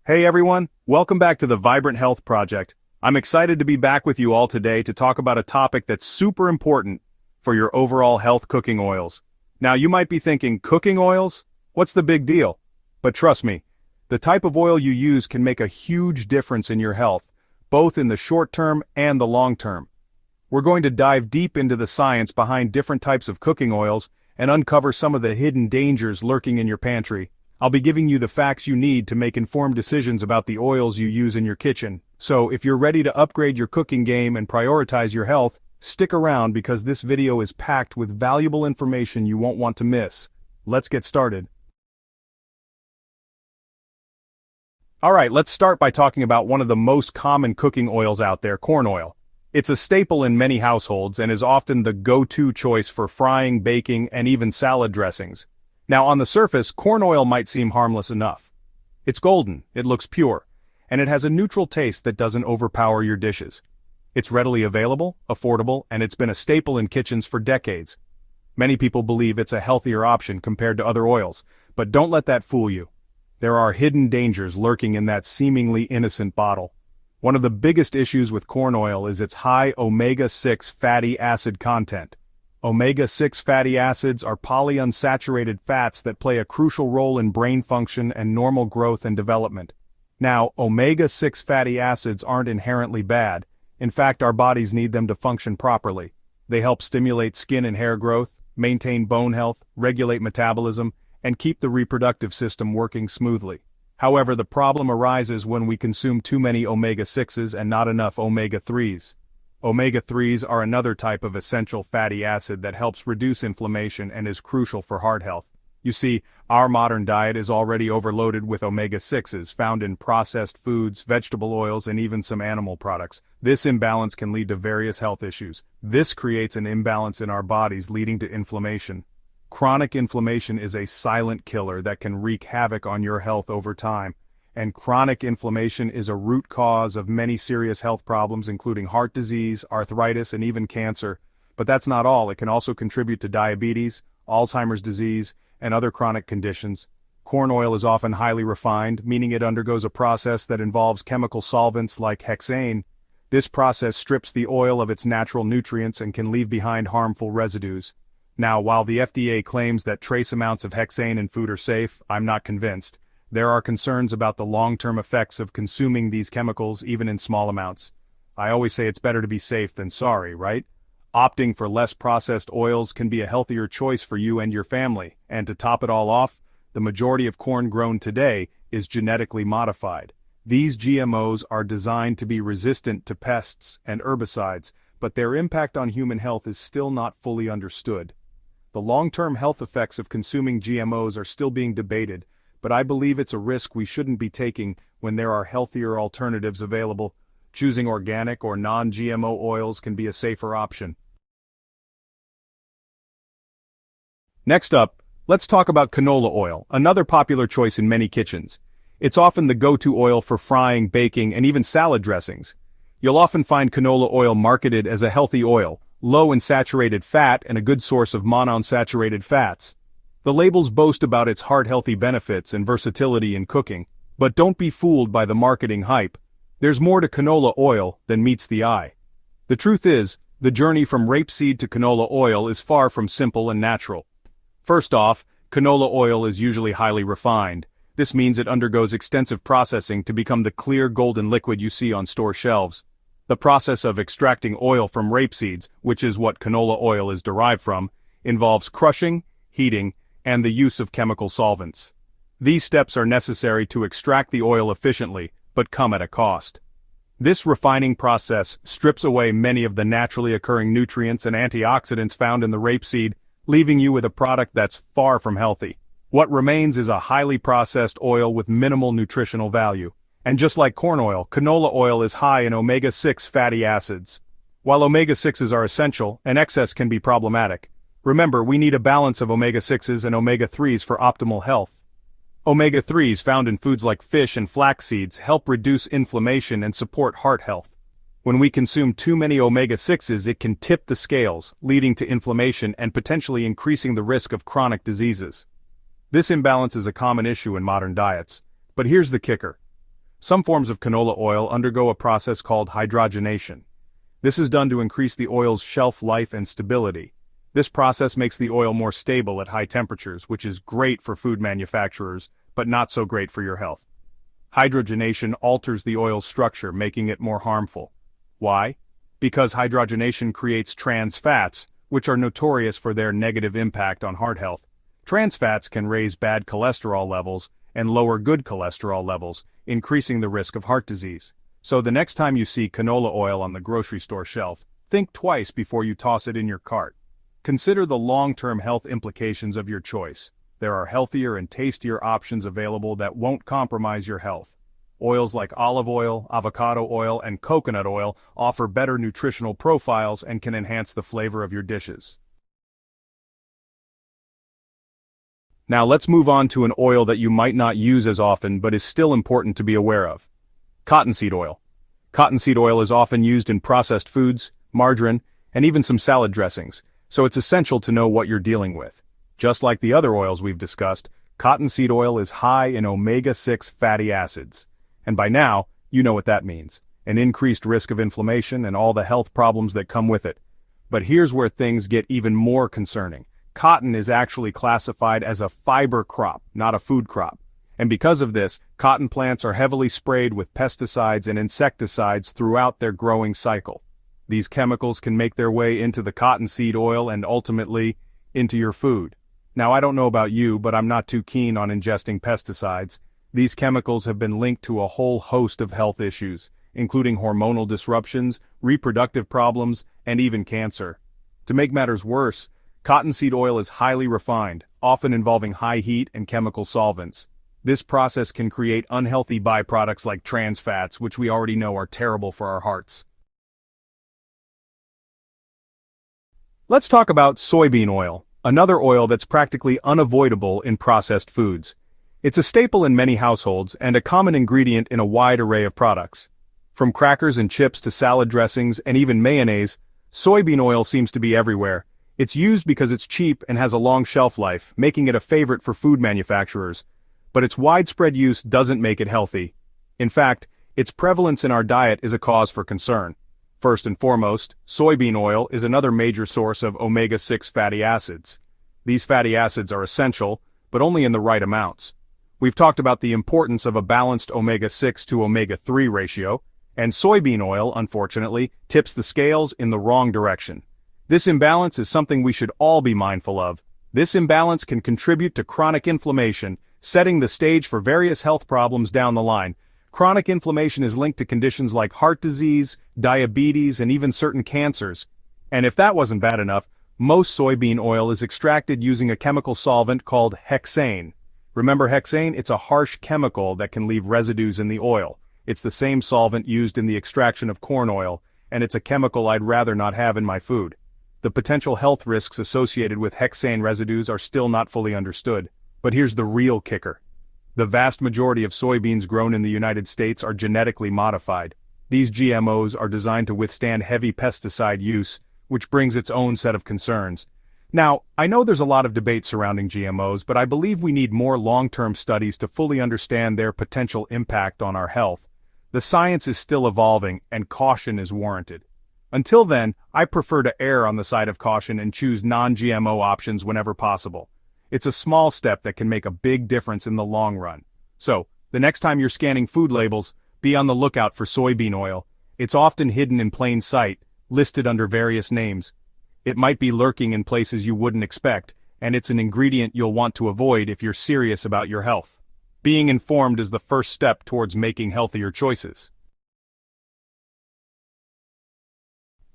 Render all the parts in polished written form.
Hey everyone, welcome back to the Vibrant Health Project. I'm excited to be back with you all today to talk about a topic that's super important for your overall health: cooking oils. Now you might be thinking, cooking oils? What's the big deal? But trust me, the type of oil you use can make a huge difference in your health, both in the short term and the long term. We're going to dive deep into the science behind different types of cooking oils and uncover some of the hidden dangers lurking in your pantry. I'll be giving you the facts you need to make informed decisions about the oils you use in your kitchen. So if you're ready to upgrade your cooking game and prioritize your health, stick around because this video is packed with valuable information you won't want to miss. Let's get started. Alright, let's start by talking about one of the most common cooking oils out there: corn oil. It's a staple in many households and is often the go-to choice for frying, baking, and even salad dressings. Now on the surface, corn oil might seem harmless enough. It's golden, it looks pure, and it has a neutral taste that doesn't overpower your dishes. It's readily available, affordable, and it's been a staple in kitchens for decades. Many people believe it's a healthier option compared to other oils, but don't let that fool you. There are hidden dangers lurking in that seemingly innocent bottle. One of the biggest issues with corn oil is its high omega-6 fatty acid content. Omega-6 fatty acids are polyunsaturated fats that play a crucial role in brain function and normal growth and development. Now, omega-6 fatty acids aren't inherently bad. In fact, our bodies need them to function properly. They help stimulate skin and hair growth, maintain bone health, regulate metabolism, and keep the reproductive system working smoothly. However, the problem arises when we consume too many omega-6s and not enough omega-3s. Omega-3s are another type of essential fatty acid that helps reduce inflammation and is crucial for heart health. You see, our modern diet is already overloaded with omega-6s found in processed foods, vegetable oils, and even some animal products. This imbalance can lead to various health issues. This creates an imbalance in our bodies, leading to inflammation. Chronic inflammation is a silent killer that can wreak havoc on your health over time. And chronic inflammation is a root cause of many serious health problems, including heart disease, arthritis, and even cancer. But that's not all. It can also contribute to diabetes, Alzheimer's disease, and other chronic conditions. Corn oil is often highly refined, meaning it undergoes a process that involves chemical solvents like hexane. This process strips the oil of its natural nutrients and can leave behind harmful residues. Now, while the FDA claims that trace amounts of hexane in food are safe, I'm not convinced. There are concerns about the long-term effects of consuming these chemicals even in small amounts. I always say it's better to be safe than sorry, right? Opting for less processed oils can be a healthier choice for you and your family, and to top it all off, the majority of corn grown today is genetically modified. These GMOs are designed to be resistant to pests and herbicides, but their impact on human health is still not fully understood. The long-term health effects of consuming GMOs are still being debated, but I believe it's a risk we shouldn't be taking when there are healthier alternatives available. Choosing organic or non-GMO oils can be a safer option. Next up, let's talk about canola oil, another popular choice in many kitchens. It's often the go-to oil for frying, baking, and even salad dressings. You'll often find canola oil marketed as a healthy oil, low in saturated fat and a good source of monounsaturated fats. The labels boast about its heart-healthy benefits and versatility in cooking, but don't be fooled by the marketing hype. There's more to canola oil than meets the eye. The truth is, the journey from rapeseed to canola oil is far from simple and natural. First off, canola oil is usually highly refined. This means it undergoes extensive processing to become the clear golden liquid you see on store shelves. The process of extracting oil from rapeseeds, which is what canola oil is derived from, involves crushing, heating, and the use of chemical solvents. These steps are necessary to extract the oil efficiently, but come at a cost. This refining process strips away many of the naturally occurring nutrients and antioxidants found in the rapeseed, leaving you with a product that's far from healthy. What remains is a highly processed oil with minimal nutritional value. And just like corn oil, canola oil is high in omega-6 fatty acids. While omega-6s are essential, an excess can be problematic. Remember, we need a balance of omega-6s and omega-3s for optimal health. Omega-3s found in foods like fish and flax seeds help reduce inflammation and support heart health. When we consume too many omega-6s, it can tip the scales, leading to inflammation and potentially increasing the risk of chronic diseases. This imbalance is a common issue in modern diets. But here's the kicker. Some forms of canola oil undergo a process called hydrogenation. This is done to increase the oil's shelf life and stability. This process makes the oil more stable at high temperatures, which is great for food manufacturers, but not so great for your health. Hydrogenation alters the oil's structure, making it more harmful. Why? Because hydrogenation creates trans fats, which are notorious for their negative impact on heart health. Trans fats can raise bad cholesterol levels and lower good cholesterol levels, increasing the risk of heart disease. So the next time you see canola oil on the grocery store shelf, think twice before you toss it in your cart. Consider the long-term health implications of your choice. There are healthier and tastier options available that won't compromise your health. Oils like olive oil, avocado oil, and coconut oil offer better nutritional profiles and can enhance the flavor of your dishes. Now let's move on to an oil that you might not use as often but is still important to be aware of. Cottonseed oil. Cottonseed oil is often used in processed foods, margarine, and even some salad dressings, so it's essential to know what you're dealing with. Just like the other oils we've discussed, cottonseed oil is high in omega-6 fatty acids. And by now, you know what that means. An increased risk of inflammation and all the health problems that come with it. But here's where things get even more concerning. Cotton is actually classified as a fiber crop, not a food crop. And because of this, cotton plants are heavily sprayed with pesticides and insecticides throughout their growing cycle. These chemicals can make their way into the cottonseed oil and ultimately, into your food. Now I don't know about you, but I'm not too keen on ingesting pesticides. These chemicals have been linked to a whole host of health issues, including hormonal disruptions, reproductive problems, and even cancer. To make matters worse, cottonseed oil is highly refined, often involving high heat and chemical solvents. This process can create unhealthy byproducts like trans fats, which we already know are terrible for our hearts. Let's talk about soybean oil, another oil that's practically unavoidable in processed foods. It's a staple in many households and a common ingredient in a wide array of products. From crackers and chips to salad dressings and even mayonnaise, soybean oil seems to be everywhere. It's used because it's cheap and has a long shelf life, making it a favorite for food manufacturers. But its widespread use doesn't make it healthy. In fact, its prevalence in our diet is a cause for concern. First and foremost, soybean oil is another major source of omega-6 fatty acids. These fatty acids are essential, but only in the right amounts. We've talked about the importance of a balanced omega-6 to omega-3 ratio, and soybean oil, unfortunately, tips the scales in the wrong direction. This imbalance is something we should all be mindful of. This imbalance can contribute to chronic inflammation, setting the stage for various health problems down the line. Chronic inflammation is linked to conditions like heart disease, diabetes, and even certain cancers. And if that wasn't bad enough, most soybean oil is extracted using a chemical solvent called hexane. Remember hexane? It's a harsh chemical that can leave residues in the oil. It's the same solvent used in the extraction of corn oil, and it's a chemical I'd rather not have in my food. The potential health risks associated with hexane residues are still not fully understood. But here's the real kicker. The vast majority of soybeans grown in the United States are genetically modified. These GMOs are designed to withstand heavy pesticide use, which brings its own set of concerns. Now, I know there's a lot of debate surrounding GMOs, but I believe we need more long-term studies to fully understand their potential impact on our health. The science is still evolving, and caution is warranted. Until then, I prefer to err on the side of caution and choose non-GMO options whenever possible. It's a small step that can make a big difference in the long run. So, the next time you're scanning food labels, be on the lookout for soybean oil. It's often hidden in plain sight, listed under various names. It might be lurking in places you wouldn't expect, and it's an ingredient you'll want to avoid if you're serious about your health. Being informed is the first step towards making healthier choices.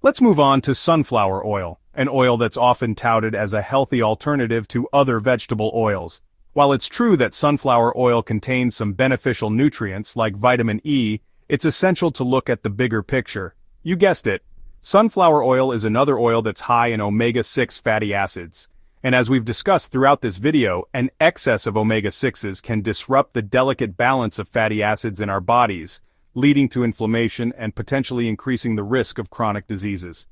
Let's move on to sunflower oil, an oil that's often touted as a healthy alternative to other vegetable oils. While it's true that sunflower oil contains some beneficial nutrients like vitamin E, it's essential to look at the bigger picture. You guessed it. Sunflower oil is another oil that's high in omega-6 fatty acids. And as we've discussed throughout this video, an excess of omega-6s can disrupt the delicate balance of fatty acids in our bodies, leading to inflammation and potentially increasing the risk of chronic diseases.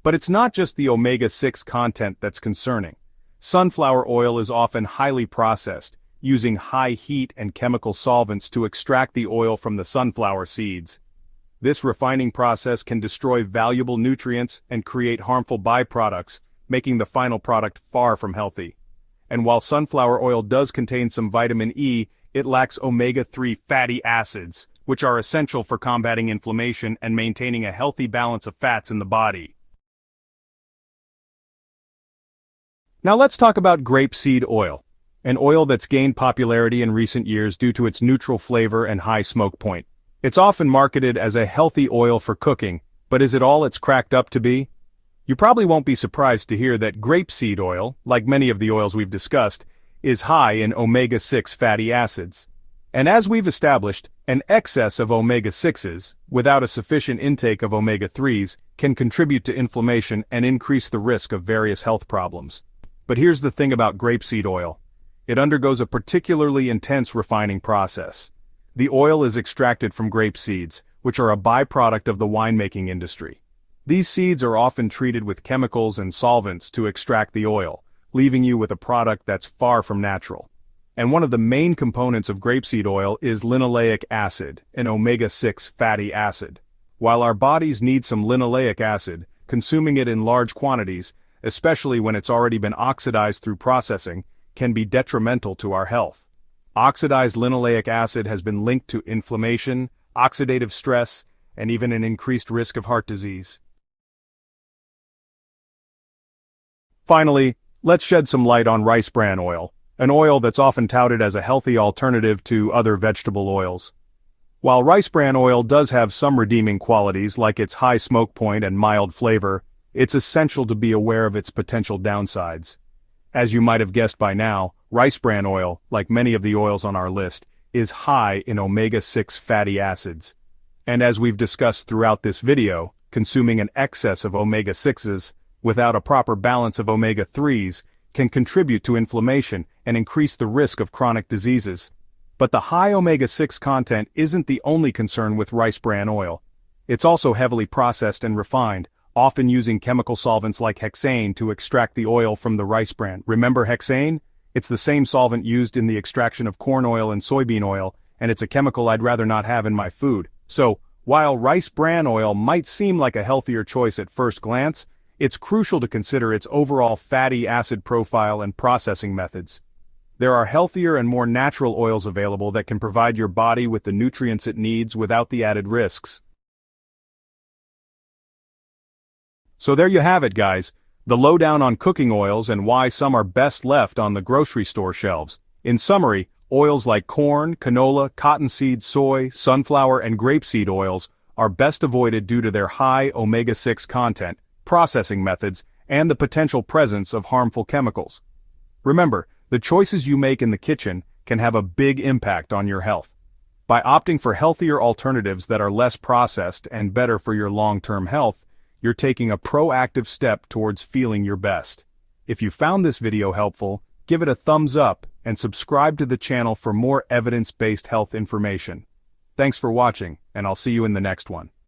But it's not just the omega-6 content that's concerning. Sunflower oil is often highly processed, using high heat and chemical solvents to extract the oil from the sunflower seeds. This refining process can destroy valuable nutrients and create harmful byproducts, making the final product far from healthy. And while sunflower oil does contain some vitamin E, it lacks omega-3 fatty acids, which are essential for combating inflammation and maintaining a healthy balance of fats in the body. Now let's talk about grape seed oil, an oil that's gained popularity in recent years due to its neutral flavor and high smoke point. It's often marketed as a healthy oil for cooking, but is it all it's cracked up to be? You probably won't be surprised to hear that grape seed oil, like many of the oils we've discussed, is high in omega-6 fatty acids. And as we've established, an excess of omega-6s, without a sufficient intake of omega-3s, can contribute to inflammation and increase the risk of various health problems. But here's the thing about grapeseed oil. It undergoes a particularly intense refining process. The oil is extracted from grape seeds, which are a byproduct of the winemaking industry. These seeds are often treated with chemicals and solvents to extract the oil, leaving you with a product that's far from natural. And one of the main components of grapeseed oil is linoleic acid, an omega-6 fatty acid. While our bodies need some linoleic acid, consuming it in large quantities, especially when it's already been oxidized through processing, can be detrimental to our health. Oxidized linoleic acid has been linked to inflammation, oxidative stress, and even an increased risk of heart disease. Finally, let's shed some light on rice bran oil, an oil that's often touted as a healthy alternative to other vegetable oils. While rice bran oil does have some redeeming qualities like its high smoke point and mild flavor, it's essential to be aware of its potential downsides. As you might have guessed by now, rice bran oil, like many of the oils on our list, is high in omega-6 fatty acids. And as we've discussed throughout this video, consuming an excess of omega-6s, without a proper balance of omega-3s, can contribute to inflammation and increase the risk of chronic diseases. But the high omega-6 content isn't the only concern with rice bran oil. It's also heavily processed and refined, often using chemical solvents like hexane to extract the oil from the rice bran. Remember hexane? It's the same solvent used in the extraction of corn oil and soybean oil, and it's a chemical I'd rather not have in my food. So, while rice bran oil might seem like a healthier choice at first glance, it's crucial to consider its overall fatty acid profile and processing methods. There are healthier and more natural oils available that can provide your body with the nutrients it needs without the added risks. So there you have it, guys, the lowdown on cooking oils and why some are best left on the grocery store shelves. In summary, oils like corn, canola, cottonseed, soy, sunflower, and grapeseed oils are best avoided due to their high omega-6 content, processing methods, and the potential presence of harmful chemicals. Remember, the choices you make in the kitchen can have a big impact on your health. By opting for healthier alternatives that are less processed and better for your long-term health, you're taking a proactive step towards feeling your best. If you found this video helpful, give it a thumbs up and subscribe to the channel for more evidence-based health information. Thanks for watching, and I'll see you in the next one.